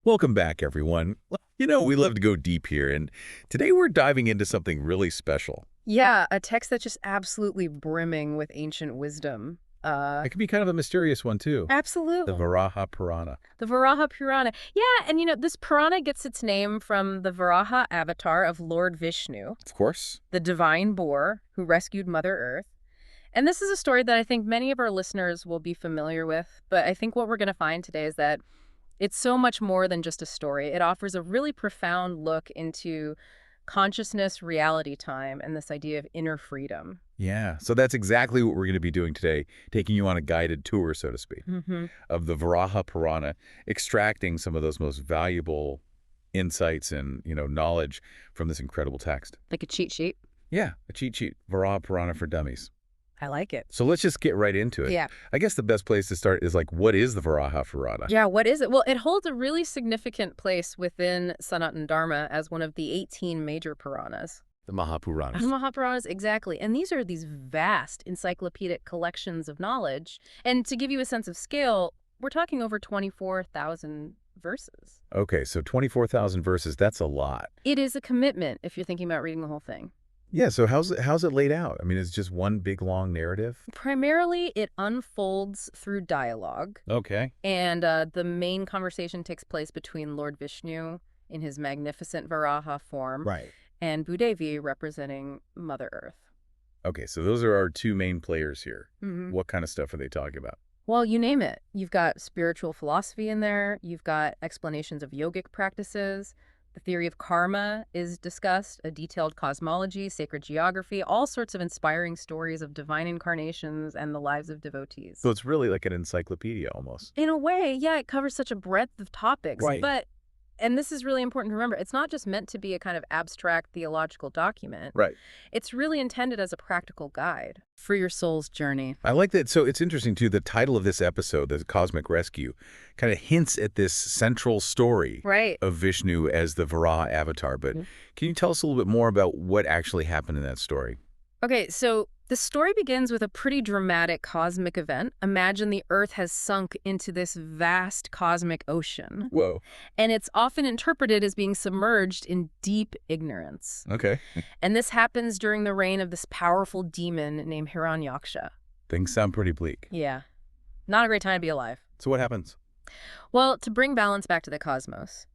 Welcome back, everyone. We love to go deep here, and today we're diving into something really special. Yeah, a text that's just absolutely brimming with ancient wisdom. It can be kind of a mysterious one, too. The Absolutely. Varaha Purana. The Varaha Purana. Yeah, and this Purana gets its name from the Varaha avatar of Lord Vishnu, Of course. the divine boar who rescued Mother Earth. And this is a story that I think many of our listeners will be familiar with, but I think what we're going to find today is that it's so much more than just a story. It offers a really profound look into consciousness, reality time, and this idea of inner freedom. Yeah, so that's exactly what we're going to be doing today, taking you on a guided tour, so to speak, of the Varaha Purana, extracting some of those most valuable insights and, knowledge from this incredible text. Like a cheat sheet. Yeah, a cheat sheet, Varaha Purana for dummies. I like it. So let's just get right into it. Yeah. I guess the best place to start is what is the Varaha Purana? Yeah, what is it? Well, it holds a really significant place within Sanatana Dharma as one of the 18 major Puranas. The Mahapuranas. Mahapuranas, exactly. And these are these vast encyclopedic collections of knowledge. And to give you a sense of scale, we're talking over 24,000 verses. Okay, so 24,000 verses, that's a lot. It is a commitment if you're thinking about reading the whole thing. Yeah, so how's it laid out? I mean, it's just one big, long narrative? Primarily, it unfolds through dialogue. Okay. And the main conversation takes place between Lord Vishnu in his magnificent Varaha form Right. and Bhudevi representing Mother Earth. Okay, so those are our two main players here. Mm-hmm. What kind of stuff are they talking about? Well, you name it. You've got spiritual philosophy in there. You've got explanations of yogic practices. The theory of karma is discussed, a detailed cosmology, sacred geography, all sorts of inspiring stories of divine incarnations and the lives of devotees. So it's really like an encyclopedia almost. In a way, yeah, it covers such a breadth of topics. Right. But, and this is really important to remember, it's not just meant to be a kind of abstract theological document. Right. It's really intended as a practical guide for your soul's journey. I like that. So it's interesting, too, the title of this episode, The Cosmic Rescue, kind of hints at this central story of Vishnu as the Varaha avatar. But can you tell us a little bit more about what actually happened in that story? Okay, so the story begins with a pretty dramatic cosmic event. Imagine the Earth has sunk into this vast cosmic ocean. Whoa. And it's often interpreted as being submerged in deep ignorance. Okay. And this happens during the reign of this powerful demon named Hiranyaksha. Things sound pretty bleak. Yeah. Not a great time to be alive. So what happens? Well, to bring balance back to the cosmos,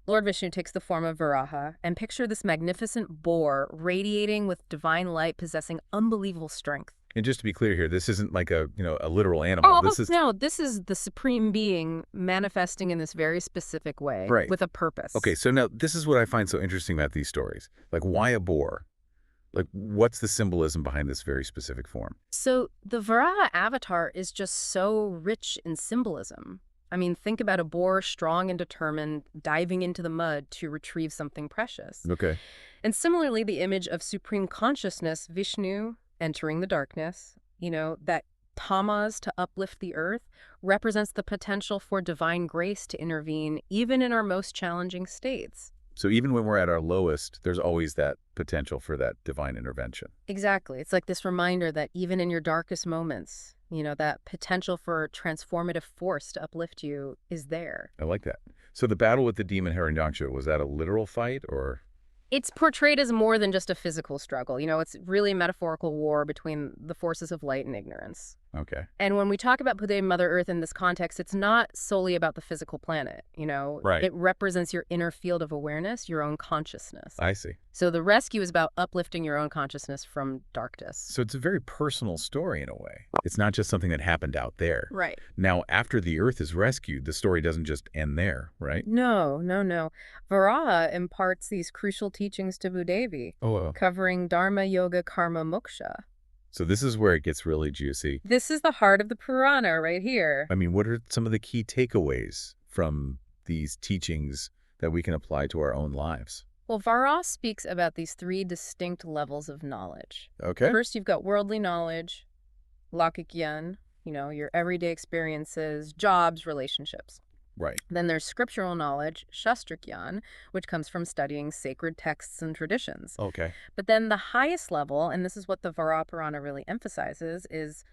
Lord Vishnu takes the form of Varaha, and picture this magnificent boar radiating with divine light, possessing unbelievable strength. And just to be clear here, this isn't like a literal animal. No, this is the supreme being manifesting in this very specific way, Right. with a purpose. Okay, so now this is what I find so interesting about these stories. Like, why a boar? Like, what's the symbolism behind this very specific form? So the Varaha avatar is just so rich in symbolism. I mean, think about a boar, strong and determined, diving into the mud to retrieve something precious. Okay. And similarly, the image of supreme consciousness, Vishnu, entering the darkness, that tamas to uplift the earth, represents the potential for divine grace to intervene, even in our most challenging states. So even when we're at our lowest, there's always that potential for that divine intervention. Exactly. It's like this reminder that even in your darkest moments, that potential for transformative force to uplift you is there. I like that. So the battle with the demon Hiranyaksha, was that a literal fight or? It's portrayed as more than just a physical struggle. It's really a metaphorical war between the forces of light and ignorance. Okay. And when we talk about Bhudevi, Mother Earth in this context, it's not solely about the physical planet, Right. It represents your inner field of awareness, your own consciousness. I see. So the rescue is about uplifting your own consciousness from darkness. So it's a very personal story in a way. It's not just something that happened out there. Right. Now, after the Earth is rescued, the story doesn't just end there, right? No. Varaha imparts these crucial teachings to Bhudevi, covering Dharma, Yoga, Karma, Moksha. So this is where it gets really juicy. This is the heart of the Purana right here. I mean, what are some of the key takeaways from these teachings that we can apply to our own lives? Well, Varaha speaks about these three distinct levels of knowledge. Okay. First, you've got worldly knowledge, Lokikyan, your everyday experiences, jobs, relationships. Right. Then there's scriptural knowledge, Shastrakyan, which comes from studying sacred texts and traditions. Okay. But then the highest level, and this is what the Varaha Purana really emphasizes, is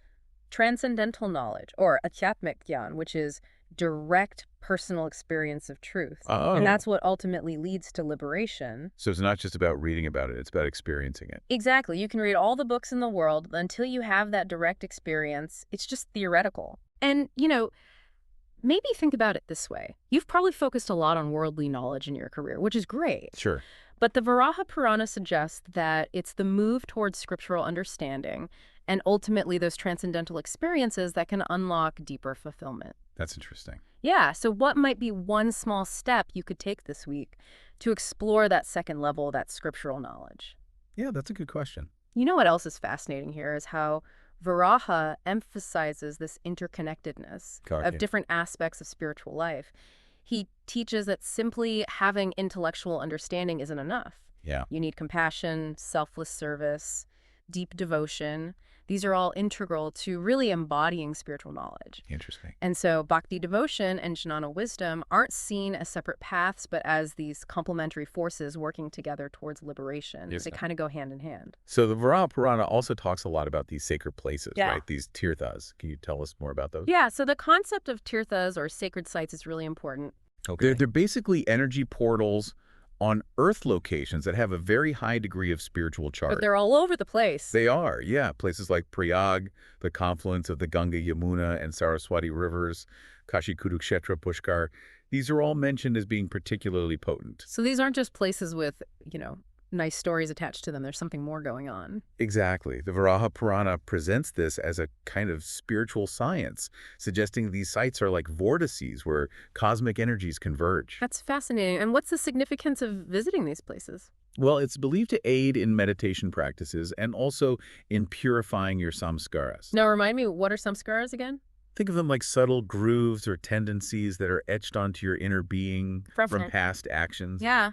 transcendental knowledge, or Adhyatmik Gyan, which is direct personal experience of truth. Oh. And that's what ultimately leads to liberation. So it's not just about reading about it, it's about experiencing it. Exactly. You can read all the books in the world, but until you have that direct experience, it's just theoretical. And, maybe think about it this way. You've probably focused a lot on worldly knowledge in your career, which is great. Sure. But the Varaha Purana suggests that it's the move towards scriptural understanding and ultimately those transcendental experiences that can unlock deeper fulfillment. That's interesting. Yeah, so what might be one small step you could take this week to explore that second level, that scriptural knowledge? Yeah, that's a good question. You know what else is fascinating here is how Varaha emphasizes this interconnectedness of different aspects of spiritual life. He teaches that simply having intellectual understanding isn't enough. Yeah. You need compassion, selfless service, deep devotion. These are all integral to really embodying spiritual knowledge. Interesting. And so bhakti devotion and jnana wisdom aren't seen as separate paths, but as these complementary forces working together towards liberation. Yes. They kind of go hand in hand. So the Varaha Purana also talks a lot about these sacred places, Yeah. right? These tirthas. Can you tell us more about those? Yeah, so the concept of tirthas or sacred sites is really important. Okay. They're basically energy portals on Earth locations that have a very high degree of spiritual charge. But they're all over the place. They are, yeah. Places like Prayag, the confluence of the Ganga, Yamuna, and Saraswati rivers, Kashi, Kurukshetra, Pushkar. These are all mentioned as being particularly potent. So these aren't just places with, nice stories attached to them. There's something more going on. Exactly. The Varaha Purana presents this as a kind of spiritual science, suggesting these sites are like vortices where cosmic energies converge. That's fascinating. And what's the significance of visiting these places? Well, it's believed to aid in meditation practices and also in purifying your samskaras. Now, remind me, what are samskaras again? Think of them like subtle grooves or tendencies that are etched onto your inner being from past actions. Yeah.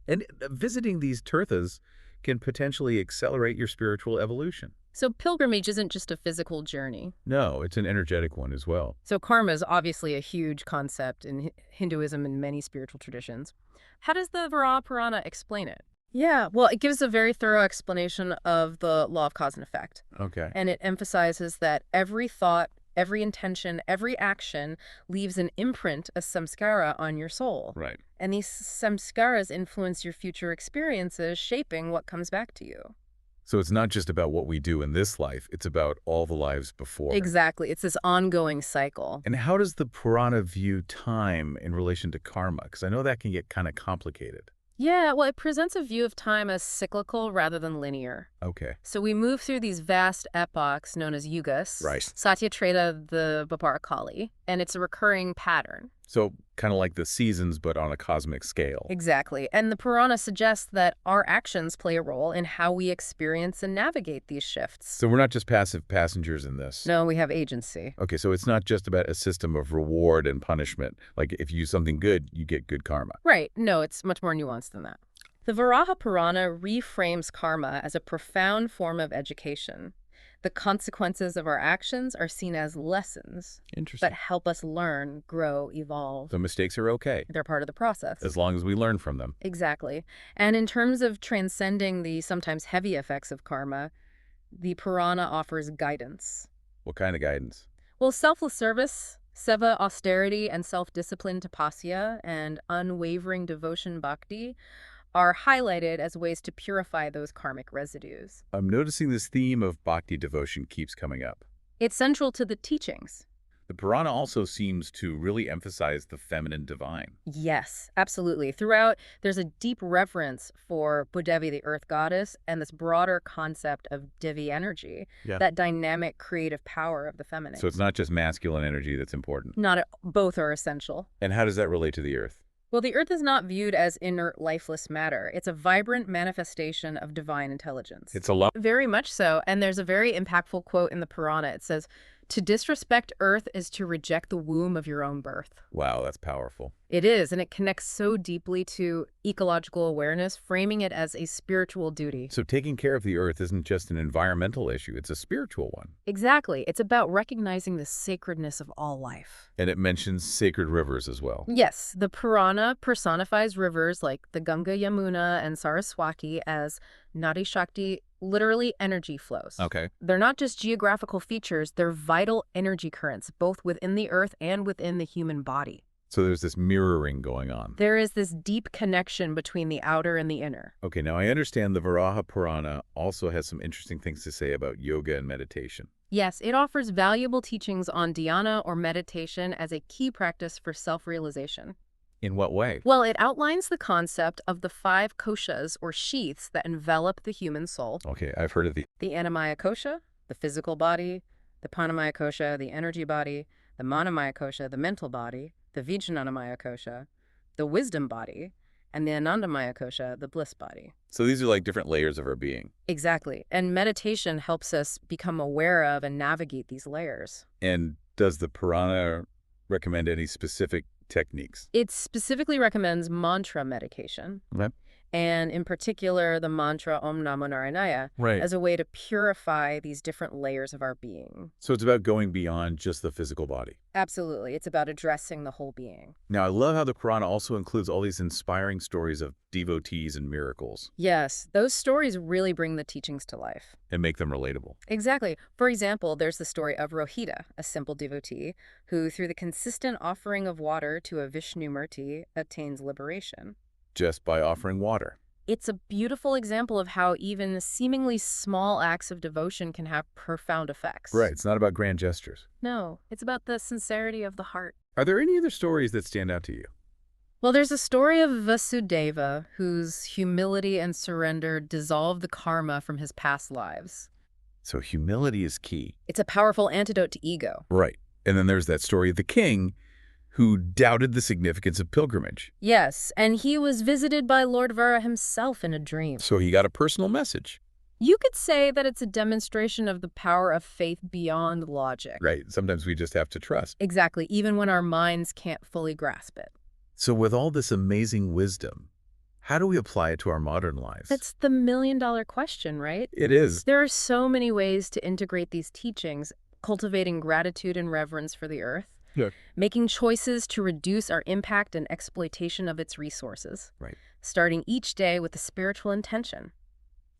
And visiting these tirthas can potentially accelerate your spiritual evolution. So pilgrimage isn't just a physical journey. No, it's an energetic one as well. So karma is obviously a huge concept in Hinduism and many spiritual traditions. How does the Varaha Purana explain it? Yeah, well, it gives a very thorough explanation of the law of cause and effect. Okay. And it emphasizes that every thought, every intention, every action leaves an imprint, a samskara, on your soul. Right. And these samskaras influence your future experiences, shaping what comes back to you. So it's not just about what we do in this life, it's about all the lives before. Exactly. It's this ongoing cycle. And how does the Purana view time in relation to karma? Because I know that can get kind of complicated. Yeah, well, it presents a view of time as cyclical rather than linear. Okay. So we move through these vast epochs known as yugas, Right. Satya Treta, the Babara Kali, and it's a recurring pattern. So kind of like the seasons, but on a cosmic scale. Exactly. And the Purana suggests that our actions play a role in how we experience and navigate these shifts. So we're not just passive passengers in this. No, we have agency. Okay, so it's not just about a system of reward and punishment. Like if you do something good, you get good karma. Right. No, it's much more nuanced than that. The Varaha Purana reframes karma as a profound form of education. The consequences of our actions are seen as lessons, Interesting. but help us learn, grow, evolve. So mistakes are okay, They're part of the process. as long as we learn from them. Exactly. And in terms of transcending the sometimes heavy effects of karma, the Purana offers guidance. What kind of guidance? Well, selfless service, seva, austerity, and self-discipline, tapasya, and unwavering devotion, bhakti, are highlighted as ways to purify those karmic residues. I'm noticing this theme of bhakti devotion keeps coming up. It's central to the teachings. The Purana also seems to really emphasize the feminine divine. Yes, absolutely. Throughout, there's a deep reverence for Bhudevi, the earth goddess, and this broader concept of Devi energy, that dynamic creative power of the feminine. So it's not just masculine energy that's important. Both are essential. And how does that relate to the earth? Well, the earth is not viewed as inert, lifeless matter. It's a vibrant manifestation of divine intelligence. It's a lot. Very much so. And there's a very impactful quote in the Purana. It says, "To disrespect earth is to reject the womb of your own birth." Wow, that's powerful. It is, and it connects so deeply to ecological awareness, framing it as a spiritual duty. So taking care of the earth isn't just an environmental issue, it's a spiritual one. Exactly. It's about recognizing the sacredness of all life. And it mentions sacred rivers as well. Yes, the Purana personifies rivers like the Ganga, Yamuna, and Saraswati as Nadi Shakti, literally energy flows. Okay. They're not just geographical features, they're vital energy currents, both within the earth and within the human body. So there's this mirroring going on. There is this deep connection between the outer and the inner. Okay, now I understand the Varaha Purana also has some interesting things to say about yoga and meditation. Yes, it offers valuable teachings on dhyana or meditation as a key practice for self-realization. In what way? Well, it outlines the concept of the 5 koshas, or sheaths, that envelop the human soul. Okay, I've heard of The Annamaya kosha, the physical body; the Pranamaya kosha, the energy body; the Manomaya kosha, the mental body; the Vijnanamaya kosha, the wisdom body; and the Anandamaya kosha, the bliss body. So these are like different layers of our being. Exactly. And meditation helps us become aware of and navigate these layers. And does the Purana recommend any specific techniques? It specifically recommends mantra meditation. Okay. And in particular, the mantra Om Namo Narayana Right. as a way to purify these different layers of our being. So it's about going beyond just the physical body. Absolutely. It's about addressing the whole being. Now, I love how the Purana also includes all these inspiring stories of devotees and miracles Yes, those stories really bring the teachings to life. and make them relatable. Exactly. For example, there's the story of Rohita, a simple devotee, who through the consistent offering of water to a Vishnu Murti attains liberation. Just by offering water. It's a beautiful example of how even seemingly small acts of devotion can have profound effects. Right, it's not about grand gestures. No, it's about the sincerity of the heart. Are there any other stories that stand out to you? Well, there's a story of Vasudeva, whose humility and surrender dissolved the karma from his past lives. So humility is key. It's a powerful antidote to ego. Right. And then there's that story of the king who doubted the significance of pilgrimage. Yes, and he was visited by Lord Vara himself in a dream. So he got a personal message. You could say that it's a demonstration of the power of faith beyond logic. Right. Sometimes we just have to trust. Exactly, even when our minds can't fully grasp it. So with all this amazing wisdom, how do we apply it to our modern lives? That's the million-dollar question, right? It is. There are so many ways to integrate these teachings, cultivating gratitude and reverence for the earth, Yeah. making choices to reduce our impact and exploitation of its resources, Right. starting each day with a spiritual intention,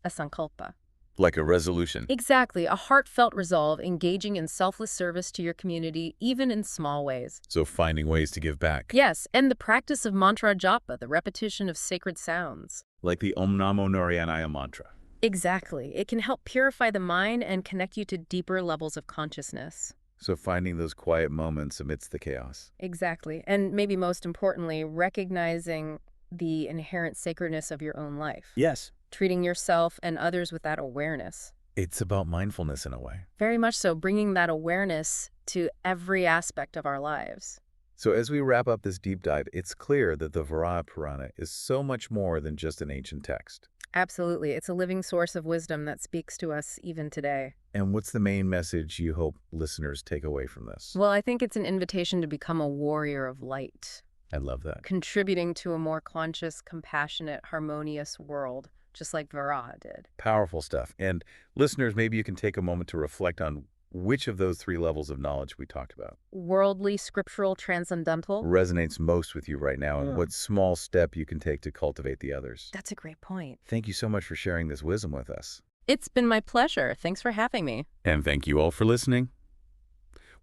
a sankalpa. Like a resolution. Exactly, a heartfelt resolve engaging in selfless service to your community, even in small ways. So finding ways to give back. Yes, and the practice of mantra japa, the repetition of sacred sounds. Like the Om Namo Narayana mantra. Exactly. It can help purify the mind and connect you to deeper levels of consciousness. So finding those quiet moments amidst the chaos. Exactly. And maybe most importantly, recognizing the inherent sacredness of your own life. Yes. Treating yourself and others with that awareness. It's about mindfulness in a way. Very much so, bringing that awareness to every aspect of our lives. So as we wrap up this deep dive, it's clear that the Varaha Purana is so much more than just an ancient text. Absolutely. It's a living source of wisdom that speaks to us even today. And what's the main message you hope listeners take away from this? Well, I think it's an invitation to become a warrior of light, I love that. contributing to a more conscious, compassionate, harmonious world, just like Varaha did. Powerful stuff. And listeners, maybe you can take a moment to reflect on which of those 3 levels of knowledge we talked about Worldly, scriptural, transcendental. resonates most with you right now, and what small step you can take to cultivate the others. That's a great point. Thank you so much for sharing this wisdom with us. It's been my pleasure. Thanks for having me. And thank you all for listening.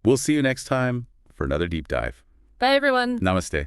We'll see you next time for another deep dive. Bye, everyone. Namaste.